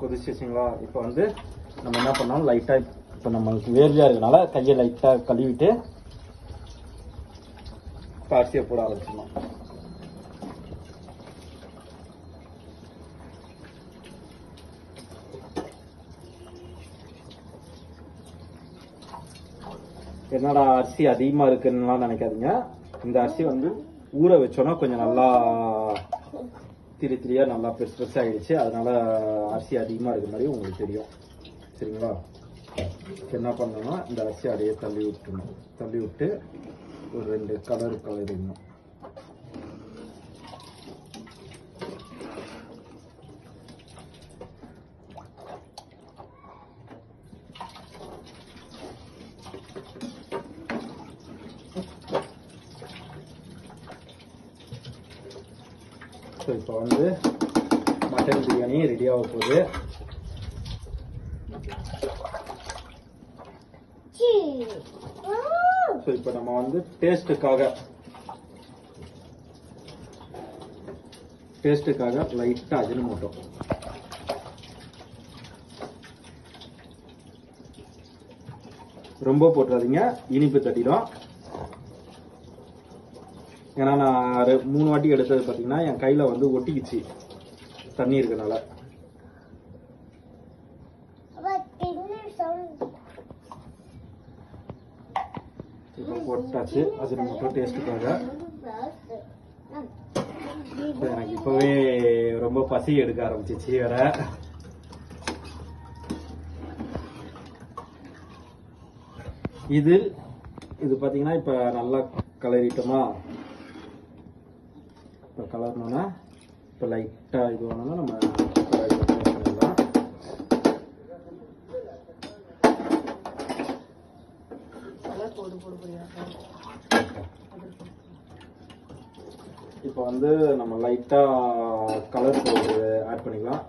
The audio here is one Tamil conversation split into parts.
கொதிச்சிச்சிங்களா? இப்போ வந்து நம்ம என்ன பண்ணோம், லைட்டாக இப்போ நம்மளுக்கு வேர்வையாக இருக்கனால கையை லைட்டாக கழுவிட்டு அரிசியை போட ஆரம்பிச்சிடணும். என்னடா அரிசி அதிகமாக இருக்குன்னுலாம் நினைக்காதீங்க. இந்த அரிசி வந்து ஊற வச்சோன்னா கொஞ்சம் நல்லா திரியாக நல்லா பெருசு ஆகிடுச்சு. அதனால அரிசி அதிகமாக இருக்கிற மாதிரி உங்களுக்கு தெரியும். சரிங்களா? என்ன பண்ணணும்னா இந்த அரிசி அப்படியே தள்ளி விட்டுணும். தள்ளி விட்டு ஒரு 2 கலரிடணும். ஸோ இப்போ வந்து மட்டன் பிரியாணி ரெடி ஆக போகுது. ஸோ இப்போ நம்ம வந்து டேஸ்ட்டுக்காக லைட்டாக அஜினமோட்டோ ரொம்ப போட்டுறாதீங்க, இனிப்பு தட்டிடும். ஏன்னா நான் 3 வாட்டி எடுத்தது பார்த்தீங்கன்னா என் கையில் வந்து ஒட்டிக்கிச்சு தண்ணி இருக்கனால. இப்போ போட்டாச்சு அஜினமோட்டோ டேஸ்ட்டுக்காக. எனக்கு இப்போவே ரொம்ப பசி எடுக்க ஆரம்பிச்சிச்சு வேற. இது பார்த்தீங்கன்னா இப்போ நல்லா கலரிட்டோமா? இப்போ கலர்னோன்னா இப்போ லைட்டாக இது வேணும்னா நம்ம பண்ணிடலாம். இப்போ வந்து நம்ம லைட்டாக கலர் பவுடர் ஆட் பண்ணிக்கலாம்.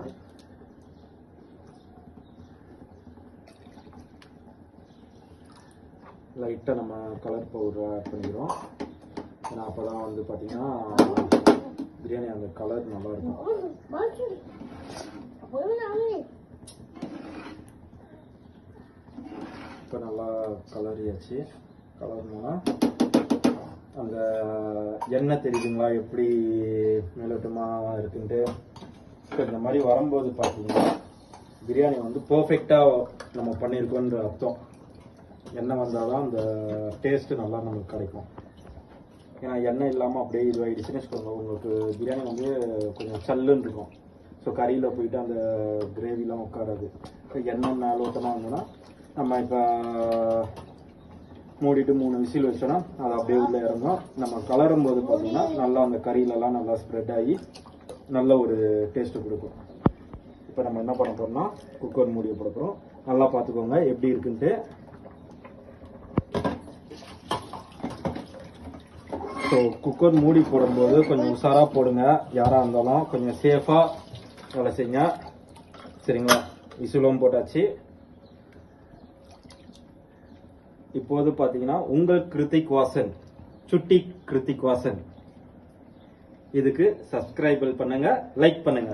லைட்டாக நம்ம கலர் பவுடர் ஆட் பண்ணிக்கிறோம். ஏன்னா அப்போ தான் வந்து பார்த்தீங்கன்னா பிரியாணி அந்த கலர் நல்லா இருக்கும். இப்போ நல்லா கலரியாச்சு. கலர்னா அந்த எண்ணெய் தெரியுதுங்களா எப்படி மேலோட்டமாக இருக்குன்ட்டு. இப்போ இந்த மாதிரி வரும்போது பார்த்தீங்கன்னா பிரியாணி வந்து பர்ஃபெக்டாக நம்ம பண்ணியிருக்கோன்ற அர்த்தம். எண்ணெய் வந்தால் தான் அந்த டேஸ்ட்டு நல்லா நமக்கு கிடைக்கும். ஏன்னா எண்ணெய் இல்லாமல் அப்படியே இதுவாகிடுச்சுன்னு வச்சுக்கோங்க, உங்களுக்கு பிரியாணி வந்து கொஞ்சம் சல்லுன்னு இருக்கும். ஸோ கறியில் போயிட்டு அந்த கிரேவிலாம் உட்காராது. இப்போ எண்ணெய் மேலோட்டமாக இருந்ததுன்னா நம்ம இப்போ மூடிட்டு 3 விசில் வச்சோன்னா அது அப்படியே உள்ளே இறங்கும். நம்ம கலரும் போது பார்த்தீங்கன்னா நல்லா அந்த கறியிலலாம் நல்லா ஸ்ப்ரெட் ஆகி நல்ல ஒரு டேஸ்ட்டு கொடுக்கும். இப்போ நம்ம என்ன பண்ண போகிறோம்னா குக்கர் மூடியை போட போகிறோம். நல்லா பார்த்துக்கோங்க எப்படி இருக்குன்ட்டு. ஸோ குக்கர் மூடி போடும்போது கொஞ்சம் உஷாராக போடுங்க. யாராக இருந்தாலும் கொஞ்சம் சேஃபாக வேலை செய்யுங்க. சரிங்களா? விசிலும் போட்டாச்சு. இப்போது பார்த்தீங்கன்னா உங்கள் கிருத்திக் வாசன், சுட்டி கிருத்திக் வாசன், இதுக்கு சப்ஸ்கிரைப் பண்ணுங்க, லைக் பண்ணுங்க.